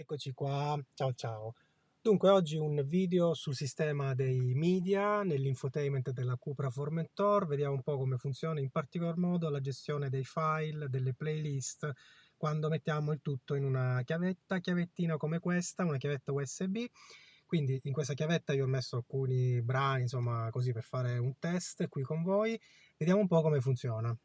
Eccoci qua, ciao ciao. Dunque oggi un video sul sistema dei media nell'infotainment della Cupra Formentor, vediamo un po' come funziona, in particolar modo la gestione dei file, delle playlist, quando mettiamo il tutto in una chiavettina come questa, una chiavetta USB. Quindi in questa chiavetta io ho messo alcuni brani, insomma, così per fare un test qui con voi. Vediamo un po' come funziona.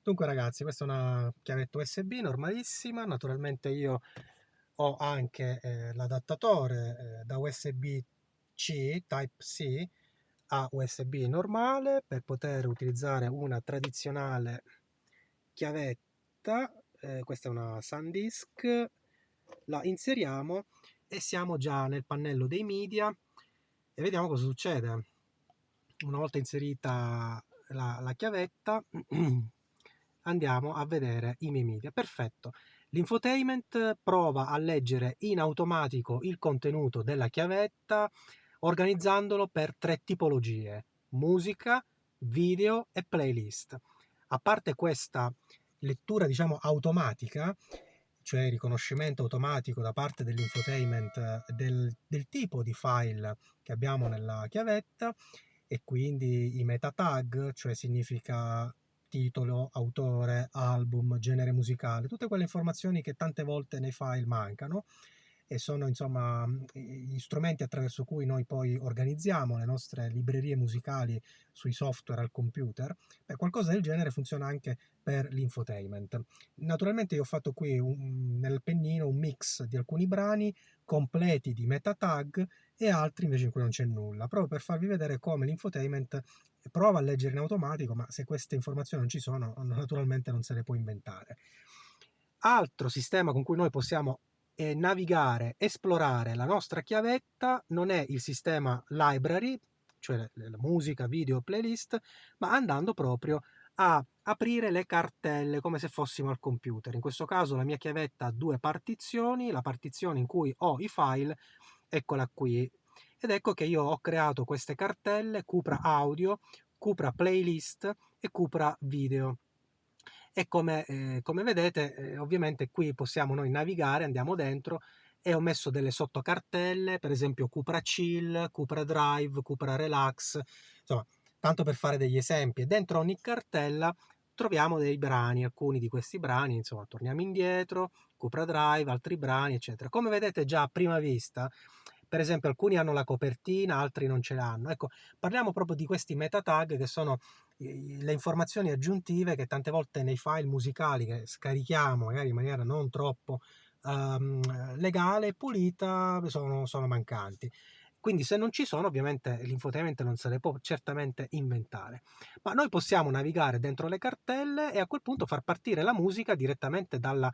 Dunque ragazzi, questa è una chiavetta USB normalissima, naturalmente io ho anche l'adattatore da USB-C, Type-C, a USB normale per poter utilizzare una tradizionale chiavetta. Questa è una SanDisk, la inseriamo e siamo già nel pannello dei media e vediamo cosa succede. Una volta inserita la chiavetta andiamo a vedere i miei media. Perfetto, l'infotainment prova a leggere in automatico il contenuto della chiavetta organizzandolo per 3 tipologie: musica, video e playlist. A parte questa lettura diciamo automatica, cioè il riconoscimento automatico da parte dell'infotainment del tipo di file che abbiamo nella chiavetta, e quindi i meta tag, cioè significa titolo, autore, album, genere musicale, tutte quelle informazioni che tante volte nei file mancano e sono insomma gli strumenti attraverso cui noi poi organizziamo le nostre librerie musicali sui software al computer. Beh, qualcosa del genere funziona anche per l'infotainment. Naturalmente io ho fatto qui nel pennino un mix di alcuni brani completi di meta tag e altri invece in cui non c'è nulla, proprio per farvi vedere come l'infotainment prova a leggere in automatico, ma se queste informazioni non ci sono, naturalmente non se le può inventare. Altro sistema con cui noi possiamo navigare, esplorare la nostra chiavetta non è il sistema library, cioè la musica, video, playlist, ma andando proprio a aprire le cartelle come se fossimo al computer. In questo caso la mia chiavetta ha 2 partizioni, la partizione in cui ho i file, eccola qui. Ed ecco che io ho creato queste cartelle: Cupra Audio, Cupra Playlist e Cupra Video. E come vedete, ovviamente qui possiamo noi navigare, andiamo dentro e ho messo delle sottocartelle, per esempio Cupra Chill, Cupra Drive, Cupra Relax, insomma, tanto per fare degli esempi. E dentro ogni cartella troviamo dei brani, alcuni di questi brani, insomma, torniamo indietro, Cupra Drive, altri brani, eccetera. Come vedete già a prima vista, per esempio, alcuni hanno la copertina, altri non ce l'hanno. Ecco, parliamo proprio di questi meta tag, che sono le informazioni aggiuntive che tante volte nei file musicali che scarichiamo magari in maniera non troppo legale e pulita sono mancanti. Quindi se non ci sono, ovviamente l'infotainment non se le può certamente inventare, ma noi possiamo navigare dentro le cartelle e a quel punto far partire la musica direttamente dalla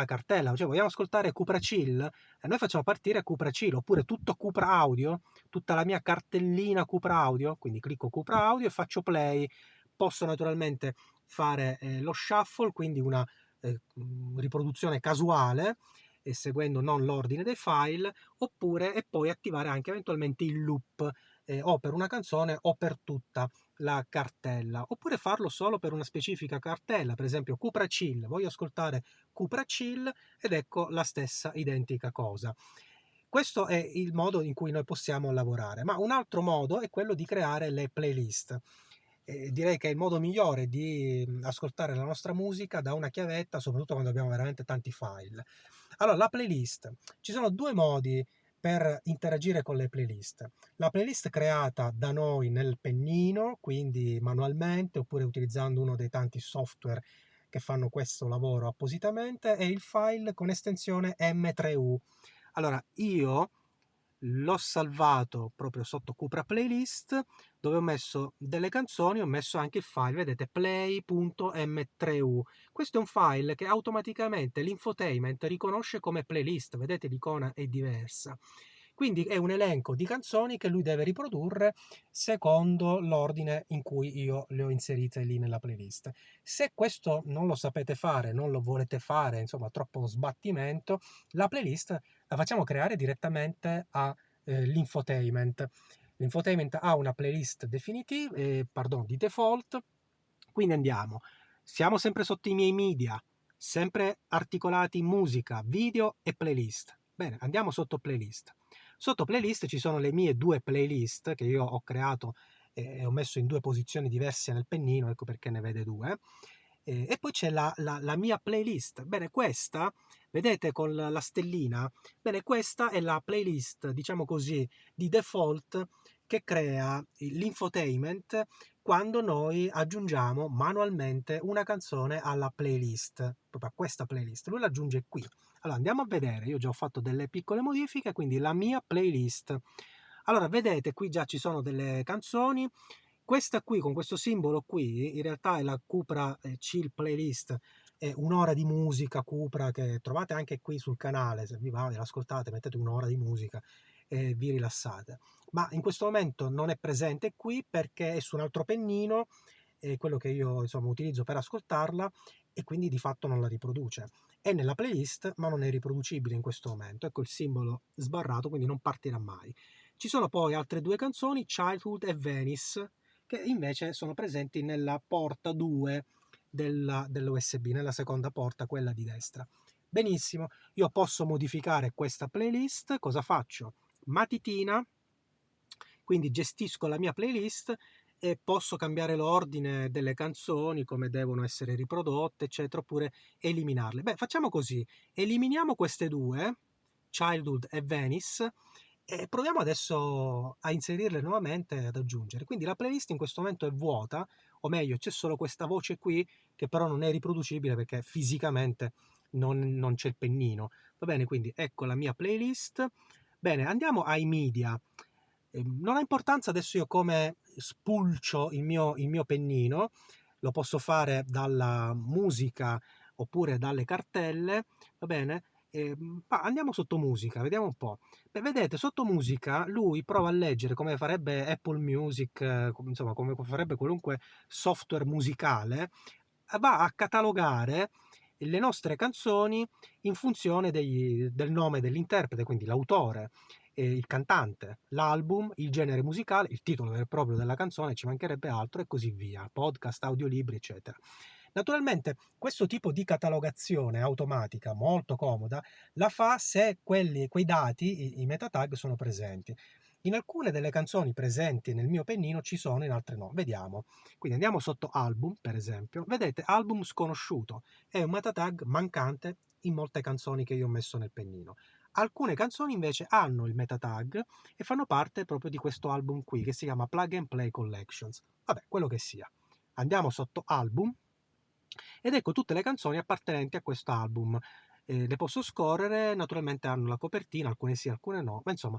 cartella. Cioè, vogliamo ascoltare Cupra Chill? E noi facciamo partire Cupra Chill, oppure tutto Cupra Audio, tutta la mia cartellina Cupra Audio, quindi clicco Cupra Audio e faccio play. Posso naturalmente fare lo shuffle, quindi una riproduzione casuale, e seguendo non l'ordine dei file, oppure e poi attivare anche eventualmente il loop, o per una canzone o per tutta la cartella, oppure farlo solo per una specifica cartella, per esempio Cupra Chill, voglio ascoltare Cupra Chill ed ecco la stessa identica cosa. Questo è il modo in cui noi possiamo lavorare, ma un altro modo è quello di creare le playlist. Direi che è il modo migliore di ascoltare la nostra musica da una chiavetta, soprattutto quando abbiamo veramente tanti file. Allora, la playlist. Ci sono 2 modi per interagire con le playlist. La playlist creata da noi nel pennino, quindi manualmente, oppure utilizzando uno dei tanti software che fanno questo lavoro appositamente, e il file con estensione M3U. Allora, io l'ho salvato proprio sotto Cupra Playlist, dove ho messo delle canzoni, ho messo anche il file, vedete, play.m3u. Questo è un file che automaticamente l'infotainment riconosce come playlist, vedete l'icona è diversa. Quindi è un elenco di canzoni che lui deve riprodurre secondo l'ordine in cui io le ho inserite lì nella playlist. Se questo non lo sapete fare, non lo volete fare, insomma, troppo sbattimento, la playlist la facciamo creare direttamente l'infotainment. L'infotainment ha una playlist definitiva, di default, quindi andiamo. Siamo sempre sotto i miei media, sempre articolati in musica, video e playlist. Bene, andiamo sotto playlist. Sotto playlist ci sono le mie due playlist che io ho creato e ho messo in due posizioni diverse nel pennino, ecco perché ne vede due. E poi c'è la mia playlist. Bene, questa, vedete con la stellina, bene, questa è la playlist, diciamo così, di default che crea l'infotainment quando noi aggiungiamo manualmente una canzone alla playlist, proprio a questa playlist. Lui l'aggiunge qui. Allora andiamo a vedere, io già ho fatto delle piccole modifiche, quindi la mia playlist. Allora vedete qui già ci sono delle canzoni, questa qui con questo simbolo qui in realtà è la Cupra Chill Playlist, è un'ora di musica Cupra che trovate anche qui sul canale, se vi va ve l'ascoltate, mettete un'ora di musica e vi rilassate. Ma in questo momento non è presente qui perché è su un altro pennino, è quello che io insomma utilizzo per ascoltarla e quindi di fatto non la riproduce. È nella playlist ma non è riproducibile in questo momento, ecco il simbolo sbarrato, quindi non partirà mai. Ci sono poi altre due canzoni, Childhood e Venice, che invece sono presenti nella porta 2 dell'USB, nella seconda porta, quella di destra. Benissimo, io posso modificare questa playlist, cosa faccio? Matitina, quindi gestisco la mia playlist e posso cambiare l'ordine delle canzoni, come devono essere riprodotte, eccetera, oppure eliminarle. Beh, facciamo così, eliminiamo queste due, Childhood e Venice, e proviamo adesso a inserirle nuovamente e ad aggiungere. Quindi la playlist in questo momento è vuota, o meglio c'è solo questa voce qui che però non è riproducibile perché fisicamente non c'è il pennino. Va bene, quindi ecco la mia playlist. Bene, andiamo ai media. Non ha importanza adesso io come spulcio il mio pennino, lo posso fare dalla musica oppure dalle cartelle, va bene? Andiamo sotto musica, vediamo un po'. Beh, vedete, sotto musica lui prova a leggere come farebbe Apple Music, insomma, come farebbe qualunque software musicale, va a catalogare le nostre canzoni in funzione del nome dell'interprete, quindi l'autore, il cantante, l'album, il genere musicale, il titolo vero e proprio della canzone, ci mancherebbe altro e così via, podcast, audiolibri, eccetera. Naturalmente questo tipo di catalogazione automatica molto comoda la fa se quei dati, i meta tag, sono presenti. In alcune delle canzoni presenti nel mio pennino ci sono, in altre no. Vediamo. Quindi andiamo sotto album, per esempio. Vedete, album sconosciuto. È un meta tag mancante in molte canzoni che io ho messo nel pennino. Alcune canzoni invece hanno il meta tag e fanno parte proprio di questo album qui, che si chiama Plug and Play Collections. Vabbè, quello che sia. Andiamo sotto album ed ecco tutte le canzoni appartenenti a questo album. Le posso scorrere, naturalmente hanno la copertina, alcune sì, alcune no, ma insomma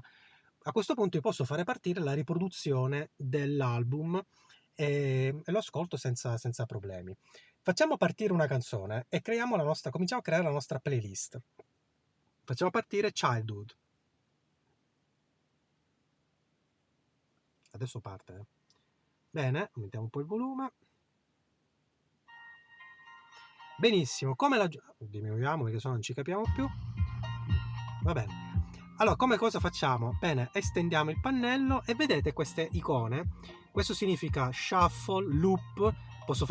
a questo punto io posso fare partire la riproduzione dell'album e lo ascolto senza problemi. Facciamo partire una canzone e cominciamo a creare la nostra playlist. Facciamo partire Childhood. Adesso parte. Bene, aumentiamo un po' il volume. Benissimo, come la diminuiamo perché sennò non ci capiamo più. Va bene. Allora, come cosa facciamo? Bene, estendiamo il pannello e vedete queste icone. Questo significa shuffle, loop. Posso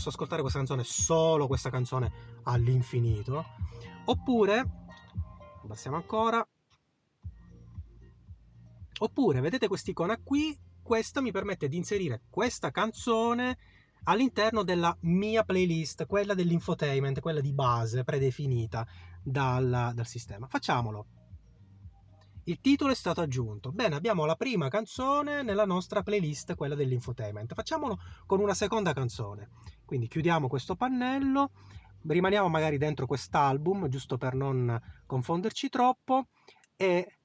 ascoltare questa canzone, solo questa canzone all'infinito. Oppure, passiamo ancora. Oppure, vedete quest'icona qui? Questa mi permette di inserire questa canzone all'interno della mia playlist, quella dell'infotainment, quella di base, predefinita dal sistema. Facciamolo. Il titolo è stato aggiunto. Bene, abbiamo la prima canzone nella nostra playlist, quella dell'infotainment. Facciamolo con una seconda canzone. Quindi chiudiamo questo pannello, rimaniamo magari dentro quest'album, giusto per non confonderci troppo, e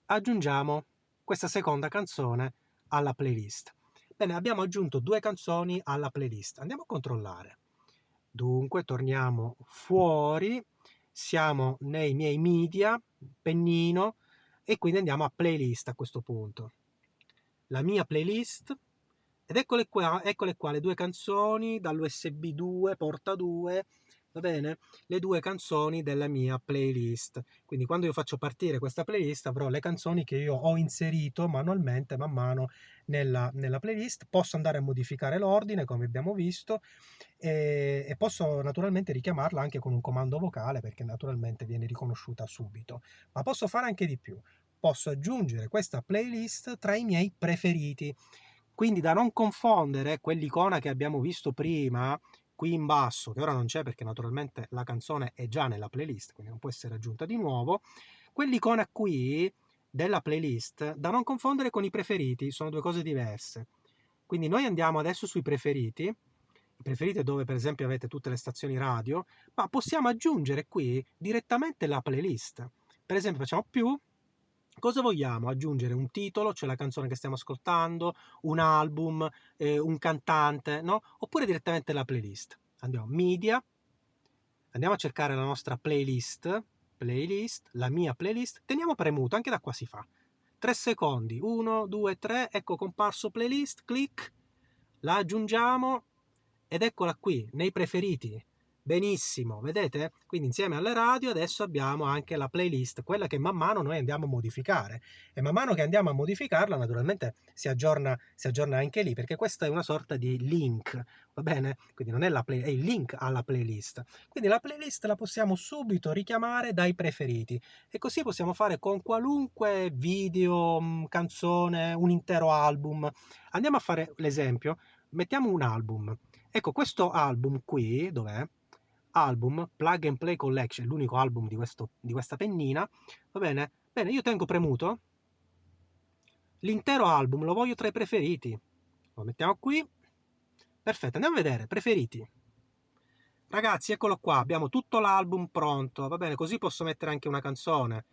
aggiungiamo questa seconda canzone alla playlist. Bene, abbiamo aggiunto due canzoni alla playlist. Andiamo a controllare. Dunque, torniamo fuori, siamo nei miei media, pennino, e quindi andiamo a playlist a questo punto. La mia playlist, ed eccole qua le due canzoni dall'USB 2, porta 2, va bene? Le due canzoni della mia playlist. Quindi quando io faccio partire questa playlist avrò le canzoni che io ho inserito manualmente man mano nella playlist. Posso andare a modificare l'ordine, come abbiamo visto, e posso naturalmente richiamarla anche con un comando vocale, perché naturalmente viene riconosciuta subito. Ma posso fare anche di più. Posso aggiungere questa playlist tra i miei preferiti. Quindi da non confondere quell'icona che abbiamo visto prima qui in basso, che ora non c'è perché naturalmente la canzone è già nella playlist, quindi non può essere aggiunta di nuovo, quell'icona qui della playlist da non confondere con i preferiti, sono due cose diverse. Quindi noi andiamo adesso sui preferiti, i preferiti è dove per esempio avete tutte le stazioni radio, ma possiamo aggiungere qui direttamente la playlist. Per esempio facciamo più, cosa vogliamo? Aggiungere un titolo, cioè la canzone che stiamo ascoltando, un album, un cantante, no? Oppure direttamente la playlist. Andiamo media, andiamo a cercare la nostra playlist, la mia playlist, teniamo premuto, anche da qua si fa. 3 secondi, 1, 2, 3, ecco comparso playlist, clic, la aggiungiamo ed eccola qui, nei preferiti. Benissimo, vedete? Quindi insieme alla radio adesso abbiamo anche la playlist, quella che man mano noi andiamo a modificare. E man mano che andiamo a modificarla, naturalmente si aggiorna anche lì, perché questa è una sorta di link, va bene? Quindi non è è il link alla playlist. Quindi la playlist la possiamo subito richiamare dai preferiti. E così possiamo fare con qualunque video, canzone, un intero album. Andiamo a fare l'esempio. Mettiamo un album. Ecco, questo album qui, dov'è? Album, Plug and Play Collection, l'unico album di questa pennina, va bene? Bene, io tengo premuto l'intero album, lo voglio tra i preferiti. Lo mettiamo qui. Perfetto, andiamo a vedere, preferiti. Ragazzi, eccolo qua, abbiamo tutto l'album pronto, va bene? Così posso mettere anche una canzone.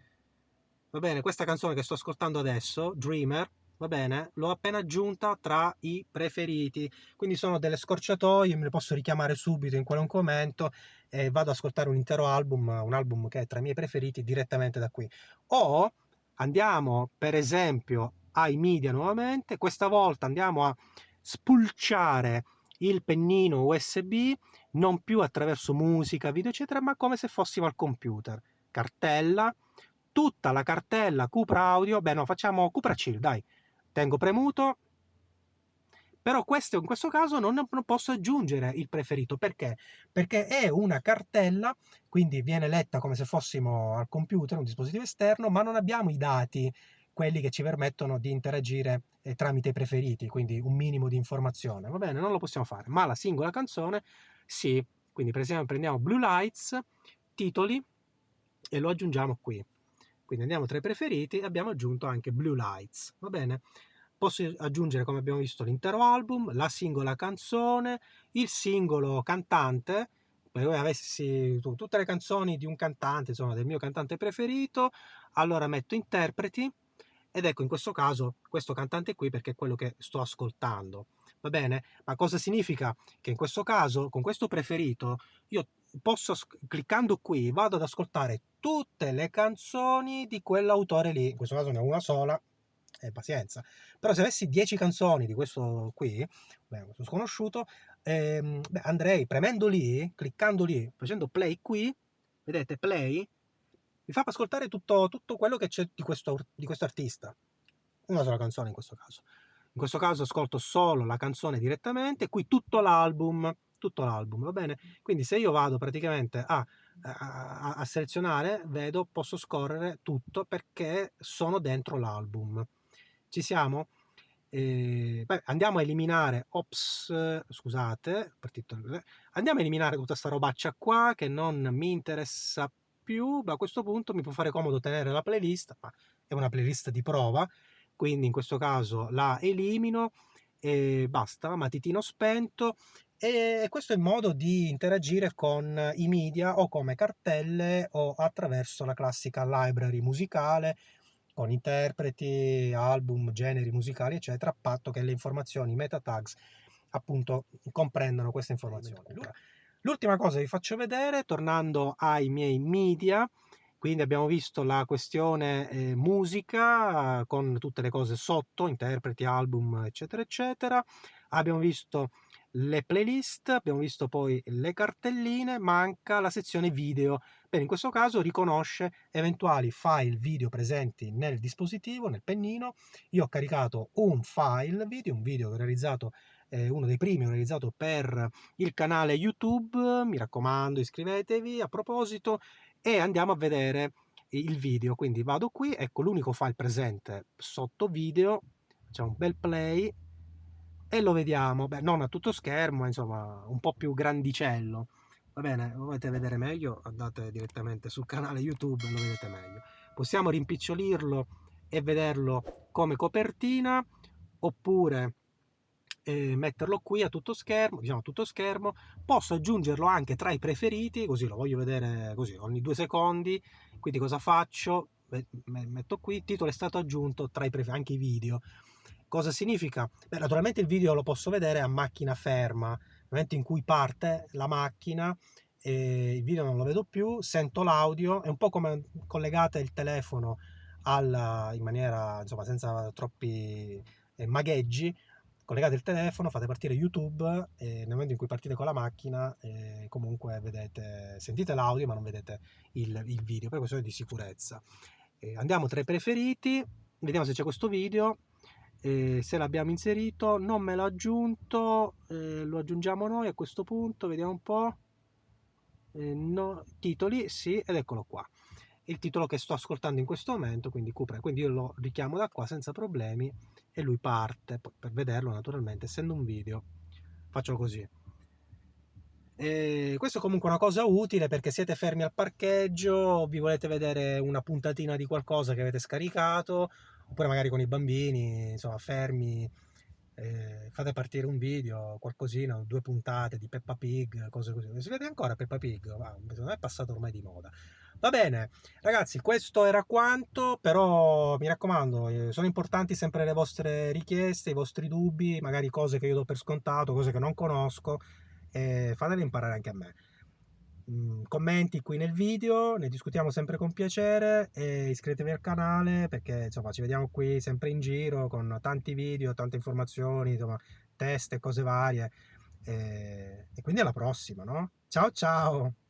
Va bene, questa canzone che sto ascoltando adesso, Dreamer, va bene, l'ho appena aggiunta tra i preferiti, quindi sono delle scorciatoie, me le posso richiamare subito in qualunque momento e vado ad ascoltare un intero album, un album che è tra i miei preferiti direttamente da qui. O andiamo per esempio ai media nuovamente, questa volta andiamo a spulciare il pennino USB non più attraverso musica, video eccetera, ma come se fossimo al computer. Cartella, tutta la cartella Cupra Audio, beh no, facciamo Cupra Chill, dai, tengo premuto, però in questo caso non posso aggiungere il preferito, perché? Perché è una cartella, quindi viene letta come se fossimo al computer, un dispositivo esterno, ma non abbiamo i dati, quelli che ci permettono di interagire tramite i preferiti, quindi un minimo di informazione, va bene? Non lo possiamo fare, ma la singola canzone sì, quindi per esempio prendiamo Blue Lights, titoli, e lo aggiungiamo qui. Quindi andiamo tra i preferiti e abbiamo aggiunto anche Blue Lights, va bene? Posso aggiungere, come abbiamo visto, l'intero album, la singola canzone, il singolo cantante, se voi avessi tutte le canzoni di un cantante, insomma del mio cantante preferito, allora metto interpreti ed ecco in questo caso questo cantante qui perché è quello che sto ascoltando. Va bene? Ma cosa significa? Che in questo caso, con questo preferito, io posso, cliccando qui, vado ad ascoltare tutte le canzoni di quell'autore lì. In questo caso ne ho una sola, pazienza. Però se avessi 10 canzoni di questo qui, questo sconosciuto, andrei premendo lì, cliccando lì, facendo play qui, vedete, play, mi fa ascoltare tutto quello che c'è di questo artista. Una sola canzone in questo caso. In questo caso ascolto solo la canzone direttamente, qui tutto l'album, va bene? Quindi se io vado praticamente a selezionare, vedo, posso scorrere tutto perché sono dentro l'album. Ci siamo? Andiamo a eliminare, scusate, andiamo a eliminare tutta sta robaccia qua che non mi interessa più, ma a questo punto mi può fare comodo tenere la playlist, ma è una playlist di prova, quindi in questo caso la elimino e basta, matitino spento. E questo è il modo di interagire con i media o come cartelle o attraverso la classica library musicale con interpreti, album, generi musicali, eccetera, a patto che le informazioni, i meta tags, appunto, comprendano queste informazioni. L'ultima cosa che vi faccio vedere, tornando ai miei media, quindi abbiamo visto la questione musica con tutte le cose sotto, interpreti, album, eccetera, eccetera. Abbiamo visto le playlist, abbiamo visto poi le cartelline, manca la sezione video. Bene, in questo caso riconosce eventuali file video presenti nel dispositivo, nel pennino. Io ho caricato un file video, un video che ho realizzato, uno dei primi ho realizzato per il canale YouTube. Mi raccomando, iscrivetevi a proposito e andiamo a vedere il video. Quindi vado qui, ecco l'unico file presente sotto video, facciamo un bel play e lo vediamo. Beh, non a tutto schermo, insomma, un po' più grandicello. Va bene, volete vedere meglio? Andate direttamente sul canale YouTube e lo vedete meglio. Possiamo rimpicciolirlo e vederlo come copertina, oppure metterlo qui a tutto schermo, diciamo a tutto schermo. Posso aggiungerlo anche tra i preferiti, così lo voglio vedere così ogni 2 secondi. Quindi cosa faccio? Metto qui, il titolo è stato aggiunto tra i preferiti, anche i video. Cosa significa? Beh, naturalmente il video lo posso vedere a macchina ferma, nel momento in cui parte la macchina, il video non lo vedo più, sento l'audio, è un po' come collegate il telefono in maniera, insomma, senza troppi magheggi, collegate il telefono, fate partire YouTube e nel momento in cui partite con la macchina comunque vedete, sentite l'audio ma non vedete il video, per questione di sicurezza. Andiamo tra i preferiti, vediamo se c'è questo video. Se l'abbiamo inserito, non me l'ha aggiunto, lo aggiungiamo noi a questo punto, vediamo un po'. No, titoli, sì, ed eccolo qua. Il titolo che sto ascoltando in questo momento, quindi Cupra, quindi io lo richiamo da qua senza problemi e lui parte. Poi, per vederlo naturalmente, essendo un video, faccio così. Questo è comunque una cosa utile perché siete fermi al parcheggio, vi volete vedere una puntatina di qualcosa che avete scaricato, oppure magari con i bambini, insomma, fermi, fate partire un video, qualcosina, 2 puntate di Peppa Pig, cose così. Si vede ancora Peppa Pig? Secondo me è passato ormai di moda. Va bene, ragazzi, questo era quanto, però mi raccomando, sono importanti sempre le vostre richieste, i vostri dubbi, magari cose che io do per scontato, cose che non conosco, e fatele imparare anche a me. Commenti qui nel video, ne discutiamo sempre con piacere e iscrivetevi al canale perché insomma ci vediamo qui sempre in giro con tanti video, tante informazioni, insomma, test e cose varie. E quindi alla prossima, no? Ciao ciao!